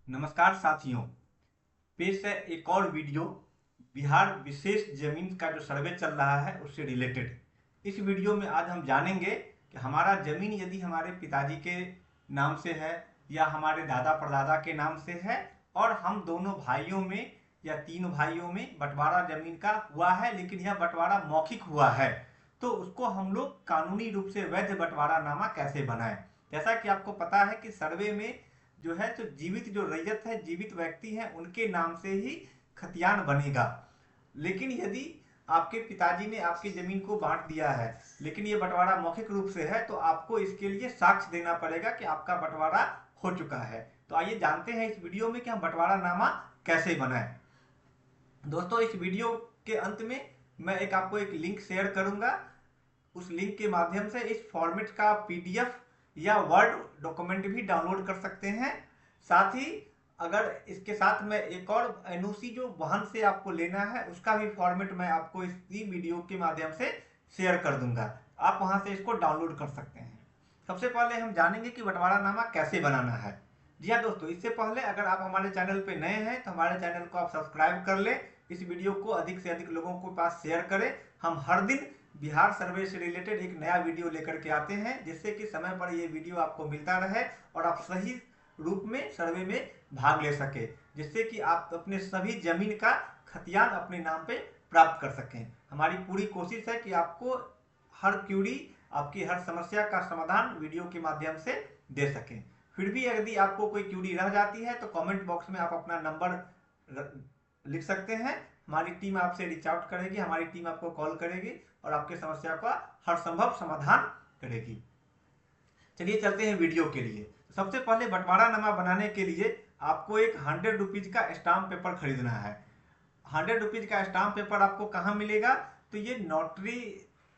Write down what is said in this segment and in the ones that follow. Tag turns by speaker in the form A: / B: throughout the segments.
A: नमस्कार साथियों, पेश है एक और वीडियो बिहार विशेष जमीन का जो सर्वे चल रहा है उससे रिलेटेड। इस वीडियो में आज हम जानेंगे कि हमारा जमीन यदि हमारे पिताजी के नाम से है या हमारे दादा परदादा के नाम से है और हम दोनों भाइयों में या तीन भाइयों में बंटवारा जमीन का हुआ है, लेकिन यह बंटवारा मौखिक हुआ है, तो उसको हम लोग कानूनी रूप से वैध बंटवारा नामा कैसे बनाएं। जैसा कि आपको पता है कि सर्वे में जो है तो जीवित जो रैयत है, जीवित व्यक्ति हैं, उनके नाम से ही खतियान बनेगा। लेकिन यदि आपके पिताजी ने आपकी जमीन को बांट दिया है लेकिन ये बंटवारा मौखिक रूप से है, तो आपको इसके लिए साक्ष्य देना पड़ेगा कि आपका बंटवारा हो चुका है। तो आइए जानते हैं इस वीडियो में कि हम बंटवारा नामा कैसे बनाएं। दोस्तों, इस वीडियो के अंत में मैं आपको एक लिंक शेयर करूंगा। उस लिंक के माध्यम से इस फॉर्मेट का पीडीएफ या वर्ड डॉक्यूमेंट भी डाउनलोड कर सकते हैं। साथ ही अगर इसके साथ में एक और एनओसी जो वाहन से आपको लेना है उसका भी फॉर्मेट मैं आपको इसी वीडियो के माध्यम से शेयर कर दूंगा, आप वहां से इसको डाउनलोड कर सकते हैं। सबसे पहले हम जानेंगे कि बंटवारानामा कैसे बनाना है। जी हाँ दोस्तों, इससे पहले अगर आप हमारे चैनल पे नए हैं तो हमारे चैनल को आप सब्सक्राइब कर लें, इस वीडियो को अधिक से अधिक लोगों के पास शेयर करें। हम हर दिन बिहार सर्वे से रिलेटेड एक नया वीडियो लेकर के आते हैं, जिससे कि समय पर ये वीडियो आपको मिलता रहे और आप सही रूप में सर्वे में भाग ले सके, जिससे कि आप अपने सभी जमीन का खतियान अपने नाम पे प्राप्त कर सकें। हमारी पूरी कोशिश है कि आपको हर क्यूरी, आपकी हर समस्या का समाधान वीडियो के माध्यम से दे सकें। फिर भी यदि आपको कोई क्यूरी रह जाती है तो कमेंट बॉक्स में आप अपना नंबर लिख सकते हैं, हमारी टीम आपसे रीच आउट करेगी, हमारी टीम आपको कॉल करेगी और आपके समस्या का हर संभव समाधान करेगी। चलिए चलते हैं वीडियो के लिए। सबसे पहले बंटवारानामा बनाने के लिए आपको एक 100 रुपीज का स्टाम्प पेपर खरीदना है। 100 रुपीज का स्टाम्प पेपर आपको कहाँ मिलेगा? तो ये नोटरी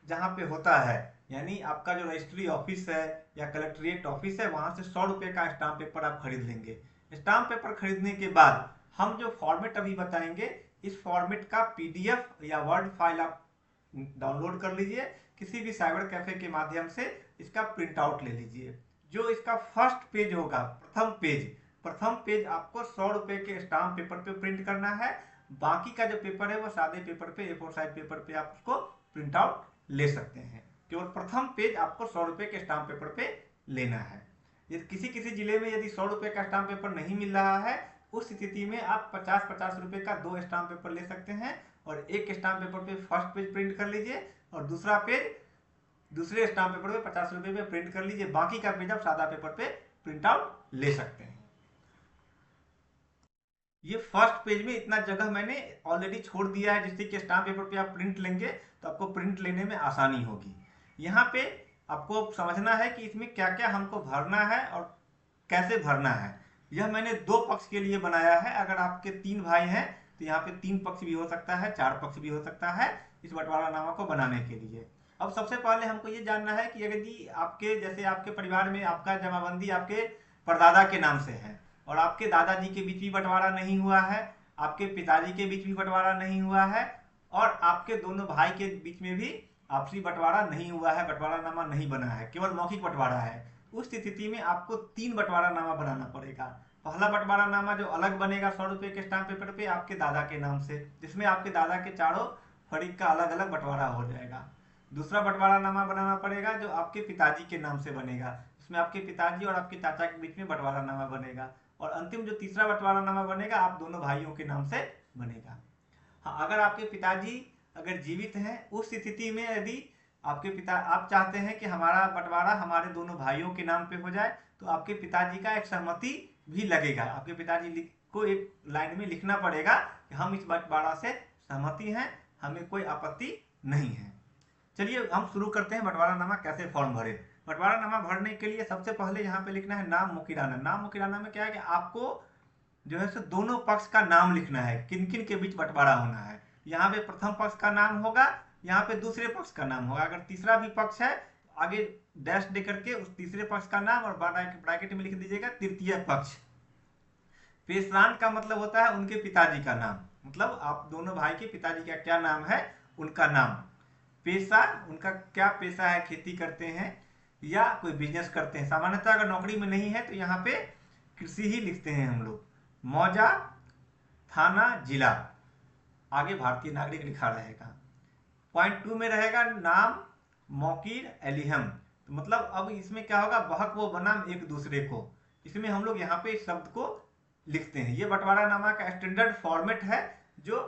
A: जहाँ पे होता है, यानी आपका जो रजिस्ट्री ऑफिस है या कलेक्ट्रेट ऑफिस है, वहां से 100 रुपये का स्टाम्प पेपर आप खरीद लेंगे। स्टाम्प पेपर खरीदने के बाद हम जो फॉर्मेट अभी बताएंगे, इस फॉर्मेट का पीडीएफ या वर्ड फाइल आप डाउनलोड कर लीजिए, किसी भी साइबर कैफे के माध्यम से इसका प्रिंट आउट ले लीजिए। जो इसका फर्स्ट पेज होगा, प्रथम पेज आपको 100 रुपये के स्टाम्प पेपर पे प्रिंट करना है। बाकी का जो पेपर है वो सादे पेपर पे, A4 साइज पेपर पे आप उसको प्रिंट आउट ले सकते हैं। केवल प्रथम पेज आपको 100 रुपये के स्टाम्प पेपर पे लेना है। किसी किसी जिले में यदि 100 रुपये का स्टाम्प पेपर नहीं मिल रहा है, उस स्थिति में आप 50-50 रुपये का 2 स्टाम्प पेपर ले सकते हैं और एक स्टाम्प पेपर पे फर्स्ट पेज प्रिंट कर लीजिए और दूसरा पेज दूसरे स्टाम्प पेपर पे 50 रुपये पे प्रिंट कर लीजिए। बाकी का पेज आप सादा पेपर पे प्रिंट आउट ले सकते हैं। ये फर्स्ट पेज में इतना जगह मैंने ऑलरेडी छोड़ दिया है, जिससे कि स्टाम्प पेपर पे आप प्रिंट लेंगे तो आपको प्रिंट लेने में आसानी होगी। यहाँ पे आपको समझना है कि इसमें क्या क्या हमको भरना है और कैसे भरना है। यह मैंने 2 पक्ष के लिए बनाया है। अगर आपके 3 भाई हैं तो यहाँ पे 3 पक्ष भी हो सकता है, 4 पक्ष भी हो सकता है इस बंटवारानामा को बनाने के लिए। अब सबसे पहले हमको ये जानना है कि यदि आपके जैसे आपके परिवार में आपका जमाबंदी आपके परदादा के नाम से है और आपके दादाजी के बीच भी बंटवारा नहीं हुआ है, आपके पिताजी के बीच भी बंटवारा नहीं हुआ है और आपके दोनों भाई के बीच में भी आपसी बंटवारा नहीं हुआ है, बंटवारानामा नहीं बना है, केवल मौखिक बंटवारा है, उस स्थिति में आपको 3 बंटवारानामा बनाना पड़ेगा। पहला बंटवारानामा जो अलग बनेगा 100 रुपये के स्टाम्प पेपर पे आपके दादा के नाम से, जिसमें आपके दादा के चारों फरीक का अलग अलग बंटवारा हो जाएगा। दूसरा बंटवारानामा बनाना पड़ेगा जो आपके पिताजी के नाम से बनेगा, इसमें आपके पिताजी और आपके चाचा के बीच में बंटवारानामा बनेगा। और अंतिम जो तीसरा बंटवारानामा बनेगा आप दोनों भाइयों के नाम से बनेगा। हाँ, अगर आपके पिताजी अगर जीवित हैं, उस स्थिति में यदि आप चाहते हैं कि हमारा बंटवारा हमारे दोनों भाइयों के नाम पे हो जाए, तो आपके पिताजी का एक सहमति भी लगेगा। आपके पिताजी को एक लाइन में लिखना पड़ेगा कि हम इस बंटवारा से सहमति हैं, हमें कोई आपत्ति नहीं है। चलिए हम शुरू करते हैं बंटवारानामा कैसे फॉर्म भरे। बंटवारानामा भरने के लिए सबसे पहले यहाँ पे लिखना है नाम मुकीराना। नाम मुकीराना में क्या है कि आपको जो है सो दोनों पक्ष का नाम लिखना है, किन किन के बीच बंटवारा होना है। यहाँ पे प्रथम पक्ष का नाम होगा, यहाँ पे दूसरे पक्ष का नाम होगा। अगर तीसरा भी पक्ष है आगे डैश दे करके उस तीसरे पक्ष का नाम और ब्रैकेट में लिख दीजिएगा तृतीय पक्ष। पेशरान का मतलब होता है उनके पिताजी का नाम, मतलब आप दोनों भाई के पिताजी का क्या नाम है उनका नाम। पेशा, उनका क्या पेशा है, खेती करते हैं या कोई बिजनेस करते हैं। सामान्यतः अगर नौकरी में नहीं है तो यहाँ पे कृषि ही लिखते हैं हम लोग। मौजा, थाना, जिला, आगे भारतीय नागरिक लिखा रहेगा। पॉइंट 2 में रहेगा नाम, मौकीर, एलिहम। तो मतलब अब इसमें क्या होगा, बहक व बनाम एक दूसरे को, इसमें हम लोग यहाँ पे इस शब्द को लिखते हैं। ये बंटवारा नामा का स्टैंडर्ड फॉर्मेट है, जो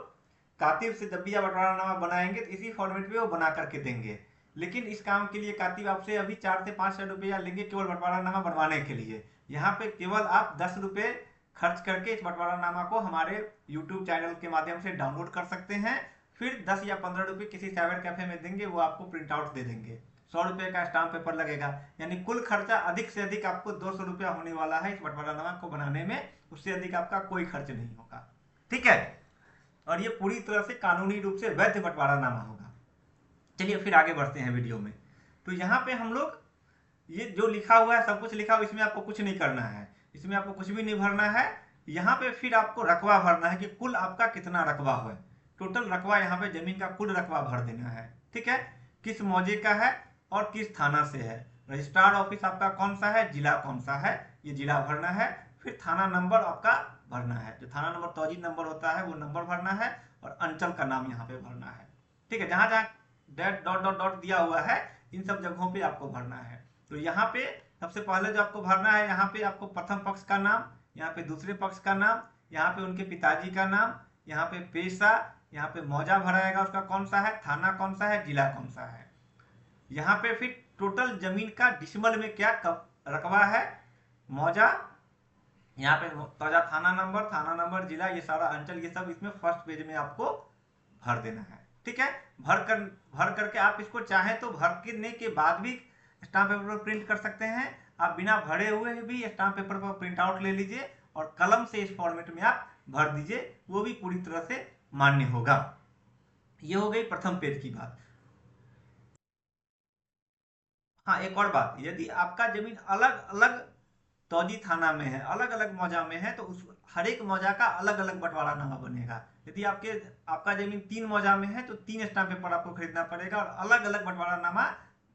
A: कातिब से जब भी आप बंटवारा नामा बनाएंगे तो इसी फॉर्मेट में वो बना करके देंगे। लेकिन इस काम के लिए कातिब आपसे अभी 4 से 5 रुपया लेंगे केवल बंटवारा नामा बनवाने के लिए। यहाँ पे केवल आप 10 रुपये खर्च करके इस बंटवारा नामा को हमारे यूट्यूब चैनल के माध्यम से डाउनलोड कर सकते हैं। फिर 10 या 15 रुपये किसी साइबर कैफे में देंगे, वो आपको प्रिंट आउट दे देंगे। 100 रुपये का स्टाम्प पेपर लगेगा, यानी कुल खर्चा अधिक से अधिक आपको 200 रुपया होने वाला है इस बंटवारा नामा को बनाने में। उससे अधिक आपका कोई खर्च नहीं होगा, ठीक है। और ये पूरी तरह से कानूनी रूप से वैध बंटवारा नामा होगा। चलिए फिर आगे बढ़ते हैं वीडियो में। तो यहाँ पे हम लोग ये जो लिखा हुआ है सब कुछ लिखा हुआ, इसमें आपको कुछ नहीं करना है, इसमें आपको कुछ भी नहीं भरना है। यहाँ पे फिर आपको रकबा भरना है कि कुल आपका कितना रकबा है। टोटल रकबा यहाँ पे जमीन का कुल रकबा भर देना है, ठीक है। किस मौजे का है और किस थाना से है, रजिस्ट्रार ऑफिस आपका कौन सा है, जिला कौन सा है, ये जिला भरना है। फिर थाना नंबर आपका भरना है, जो थाना नंबर तौजी नंबर होता है वो नंबर भरना है, और अंचल का नाम यहाँ पे भरना है, ठीक है। जहाँ जहाँ डैट डॉट डॉट डॉट दिया हुआ है इन सब जगहों पे आपको भरना है। तो यहाँ पे सबसे पहले जो आपको भरना है, यहाँ पे आपको प्रथम पक्ष का नाम, यहाँ पे दूसरे पक्ष का नाम, यहाँ पे उनके पिताजी का नाम, यहाँ पे पेशा, यहाँ पे मौजा भराएगा उसका कौन सा है, थाना कौन सा है, जिला कौन सा है। यहाँ पे फिर टोटल जमीन का डिसमल में क्या रकबा है, मौजा, यहाँ पे ताजा थाना नंबर, जिला, ये सारा अंचल, ये सब इसमें फर्स्ट पेज में आपको भर देना है, ठीक है। भर करके आप इसको चाहें तो भरने के बाद भी स्टाम्प पेपर पर प्रिंट कर सकते हैं। आप बिना भरे हुए भी स्टाम्प पेपर पर प्रिंट आउट ले लीजिए और कलम से इस फॉर्मेट में आप भर दीजिए, वो भी पूरी तरह से मान्य होगा। ये हो गई प्रथम पेज की बात। हाँ, एक और बात, यदि आपका जमीन अलग अलग तौजी थाना में है, अलग अलग मौजा में है, तो उस हर एक मौजा का अलग अलग बंटवारा नामा बनेगा। यदि आपका जमीन 3 मौजा में है तो 3 स्टाम्प पेपर आपको खरीदना पड़ेगा और अलग अलग बंटवारा नामा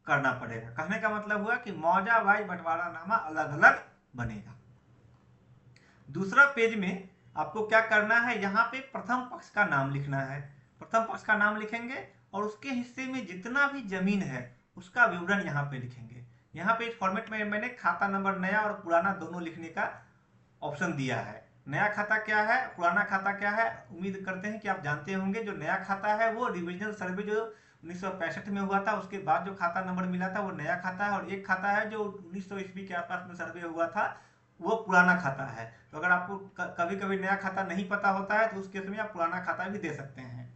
A: करना पड़ेगा। कहने का मतलब हुआ कि मौजा वाइज बंटवारा नामा अलग अलग बनेगा। दूसरा पेज में आपको क्या करना है, यहाँ पे प्रथम पक्ष का नाम लिखना है। प्रथम पक्ष का नाम लिखेंगे और उसके हिस्से में जितना भी जमीन है उसका विवरण यहाँ पे लिखेंगे। यहाँ पे इस फॉर्मेट में मैंने खाता नंबर नया और पुराना दोनों लिखने का ऑप्शन दिया है। नया खाता क्या है, पुराना खाता क्या है, उम्मीद करते हैं कि आप जानते होंगे। जो नया खाता है वो रिविजनल सर्वे जो 1965 में हुआ था उसके बाद जो खाता नंबर मिला था वो नया खाता है, और एक खाता है जो 1900 ईस्वी के आसपास में सर्वे हुआ था वो पुराना खाता है। तो अगर आपको कभी कभी नया खाता नहीं पता होता है तो उस केस में आप पुराना खाता भी दे सकते हैं।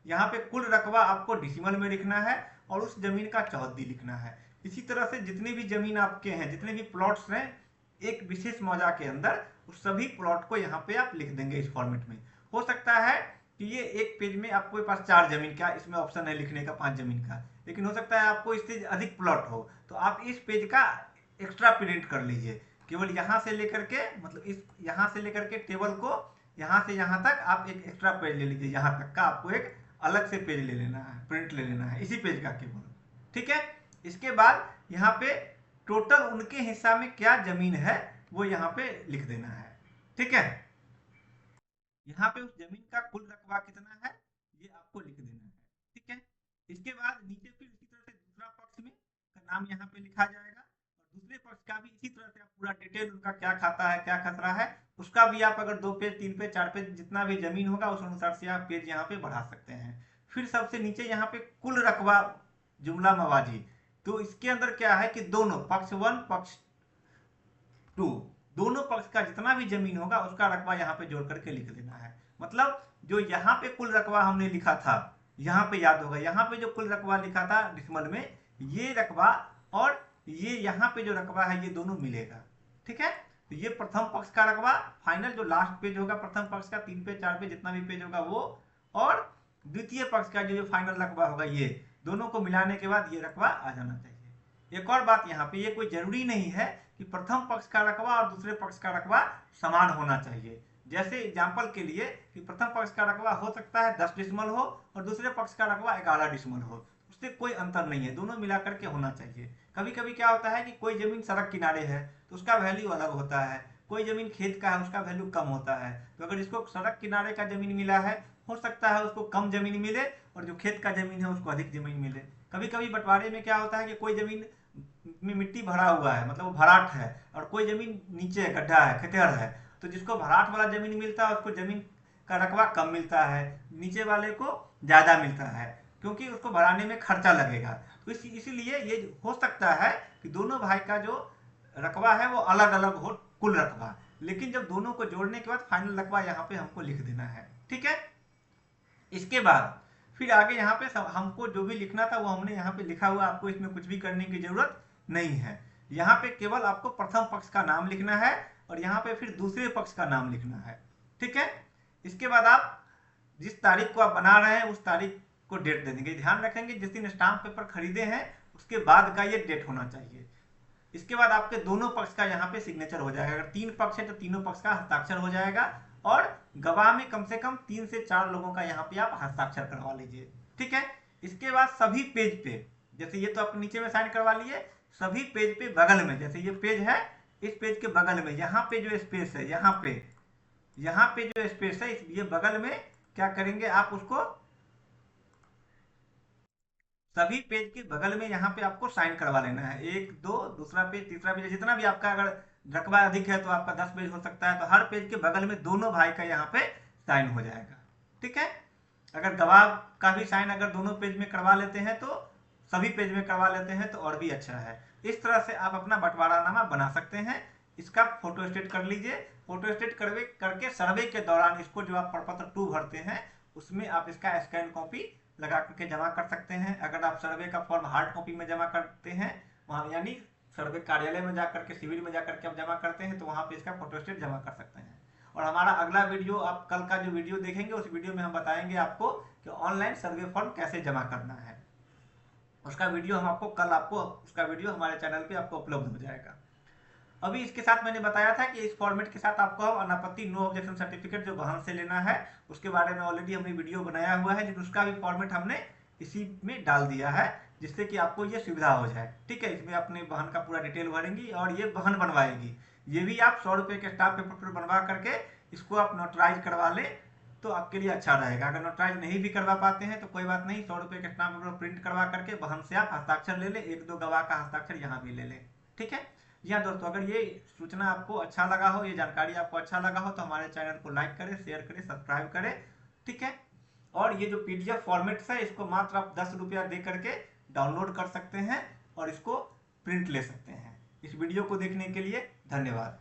A: यहाँ पे कुल रकबा आपको डिसिमल में लिखना है और उस जमीन का चौहद्दी लिखना है। इसी तरह से जितनी भी जमीन आपके हैं, जितने भी प्लॉट्स हैं एक विशेष मौजा के अंदर, उस सभी प्लॉट को यहाँ पे आप लिख देंगे इस फॉर्मेट में। हो सकता है कि ये एक पेज में आपके पास 4 जमीन का इसमें ऑप्शन है लिखने का, 5 जमीन का, लेकिन हो सकता है आपको इससे अधिक प्लॉट हो, तो आप इस पेज का एक्स्ट्रा प्रिंट कर लीजिए। केवल यहाँ से लेकर के, मतलब इस यहाँ से लेकर के टेबल को यहाँ से यहाँ तक आप एक एक्स्ट्रा पेज ले लीजिए, यहाँ तक का आपको एक अलग से पेज ले लेना है, प्रिंट ले लेना है इसी पेज का केवल, ठीक है। इसके बाद यहाँ पे टोटल उनके हिस्सा में क्या जमीन है वो यहाँ पे लिख देना है, ठीक है। यहाँ पे उस जमीन का कुल रकबा कितना है ये आपको लिख देना है, ठीक है। इसके बाद नीचे फिर इसी तरह से दूसरा पक्ष में का नाम यहाँ पे लिखा जाएगा, और दूसरे पक्ष का भी इसी तरह से आप पूरा डिटेल उनका क्या खाता है क्या खतरा है उसका भी आप अगर 2 पेज 3 पेज 4 पेज जितना भी जमीन होगा उस अनुसार से आप पेज यहाँ पे बढ़ा सकते हैं। फिर सबसे नीचे यहाँ पे कुल रकबा जुमला मवाजी, तो इसके अंदर क्या है कि दोनों पक्ष 1 पक्ष 2 दोनों पक्ष का जितना भी जमीन होगा उसका रकबा यहाँ पे जोड़ करके लिख देना है। मतलब जो यहाँ पे कुल रकबा हमने लिखा था, यहाँ पे याद होगा, यहाँ पे जो कुल रकबा लिखा था डिसमल में, ये रकबा और ये यहाँ पे जो रकबा है ये दोनों मिलेगा, ठीक है। तो ये प्रथम पक्ष का रकबा फाइनल जो लास्ट पेज होगा प्रथम पक्ष का 3 पेज 4 पेज जितना भी पेज होगा वो, और द्वितीय पक्ष का जो फाइनल रकबा होगा ये दोनों को मिलाने के बाद ये रकबा आ जाना चाहिए। एक और बात यहाँ पे, ये कोई जरूरी नहीं है कि प्रथम पक्ष का रकबा और दूसरे पक्ष का रकबा समान होना चाहिए। जैसे एग्जाम्पल के लिए कि प्रथम पक्ष का रकबा हो सकता है 10 डिसमल हो और दूसरे पक्ष का रकबा 11 डिसमल हो, उससे कोई अंतर नहीं है, दोनों मिला करके होना चाहिए। कभी कभी क्या होता है कि कोई जमीन सड़क किनारे है तो उसका वैल्यू अलग होता है, कोई ज़मीन खेत का है उसका वैल्यू कम होता है। तो अगर इसको सड़क किनारे का ज़मीन मिला है, हो सकता है उसको कम ज़मीन मिले और जो खेत का ज़मीन है उसको अधिक ज़मीन मिले। कभी कभी बंटवारे में क्या होता है कि कोई ज़मीन में मिट्टी भरा हुआ है, मतलब वो भराट है, और कोई ज़मीन नीचे गड्ढा है, खतेर है, तो जिसको भराट वाला ज़मीन मिलता है उसको ज़मीन का रकबा कम मिलता है, नीचे वाले को ज़्यादा मिलता है, क्योंकि उसको भराने में खर्चा लगेगा। तो इसीलिए ये हो सकता है कि दोनों भाई का जो रकबा है वो अलग अलग हो, कुल रकबा, लेकिन जब दोनों को जोड़ने के बाद फाइनल रकबा यहाँ पे हमको लिख देना है। ठीक है, इसके बाद फिर आगे यहाँ पे हमको जो भी लिखना था वो हमने यहाँ पे लिखा हुआ, आपको इसमें कुछ भी करने की जरूरत नहीं है। यहाँ पे केवल आपको प्रथम पक्ष का नाम लिखना है और यहाँ पे फिर दूसरे पक्ष का नाम लिखना है। ठीक है, इसके बाद आप जिस तारीख को आप बना रहे हैं उस तारीख को डेट दे देंगे। ध्यान रखेंगे जिस दिन स्टाम्प पेपर खरीदे हैं उसके बाद का ये डेट होना चाहिए। इसके बाद आपके दोनों पक्ष का यहाँ पे सिग्नेचर हो जाएगा। अगर 3 पक्ष है तो तीनों पक्ष का हस्ताक्षर हो जाएगा और गवाह में कम से कम 3 से 4 लोगों का यहाँ पे आप हस्ताक्षर करवा लीजिए। ठीक है, इसके बाद सभी पेज पे, जैसे ये तो आप नीचे में साइन करवा लिए, सभी पेज पे बगल में, जैसे ये पेज है, इस पेज के बगल में यहाँ पे जो स्पेस है, यहाँ पे जो स्पेस है, ये बगल में क्या करेंगे आप उसको सभी पेज के बगल में यहाँ पे आपको साइन करवा लेना है। 1 2 दूसरा पेज तीसरा पेज, जितना भी आपका अगर रकबा अधिक है तो आपका 10 पेज हो सकता है, तो हर पेज के बगल में दोनों भाई का यहाँ पे साइन हो जाएगा। ठीक है, अगर गवाह का भी साइन अगर दोनों पेज में करवा लेते हैं तो सभी पेज में करवा लेते हैं तो और भी अच्छा है। इस तरह से आप अपना बंटवारानामा बना सकते हैं। इसका फोटो स्टेट कर लीजिए। फोटो स्टेट करके सर्वे के दौरान इसको जो आप प्रपत्र 2 भरते हैं उसमें आप इसका स्कैन कॉपी लगा करके जमा कर सकते हैं। अगर आप सर्वे का फॉर्म हार्ड कॉपी में जमा करते हैं, वहाँ यानी सर्वे कार्यालय में जाकर के शिविर में जाकर के आप जमा करते हैं, तो वहाँ पे इसका फोटो स्टेट जमा कर सकते हैं। और हमारा अगला वीडियो, आप कल का जो वीडियो देखेंगे उस वीडियो में हम बताएंगे आपको कि ऑनलाइन सर्वे फॉर्म कैसे जमा करना है। उसका वीडियो उसका वीडियो हमारे चैनल पे आपको उपलब्ध हो जाएगा। अभी इसके साथ मैंने बताया था कि इस फॉर्मेट के साथ आपको अनापत्ति नो ऑब्जेक्शन सर्टिफिकेट जो वाहन से लेना है उसके बारे में ऑलरेडी हमने वीडियो बनाया हुआ है, लेकिन उसका भी फॉर्मेट हमने इसी में डाल दिया है जिससे कि आपको ये सुविधा हो जाए। ठीक है, इसमें अपने वाहन का पूरा डिटेल भरेंगी और ये वाहन बनवाएगी। ये भी आप 100 रुपये के स्टाम्प पेपर पर बनवा करके इसको आप नोटराइज करवा लें तो आपके लिए अच्छा रहेगा। अगर नोटराइज नहीं भी करवा पाते हैं तो कोई बात नहीं, 100 रुपये के स्टाम्प पेपर प्रिंट करवा करके वाहन से आप हस्ताक्षर ले लें, 1 2 गवाह का हस्ताक्षर यहाँ भी ले लें। ठीक है, जी हाँ दोस्तों, अगर ये सूचना आपको अच्छा लगा हो, ये जानकारी आपको अच्छा लगा हो तो हमारे चैनल को लाइक करें, शेयर करें, सब्सक्राइब करें। ठीक है, और ये जो PDF फॉर्मेट्स है इसको मात्र आप 10 रुपया दे करके डाउनलोड कर सकते हैं और इसको प्रिंट ले सकते हैं। इस वीडियो को देखने के लिए धन्यवाद।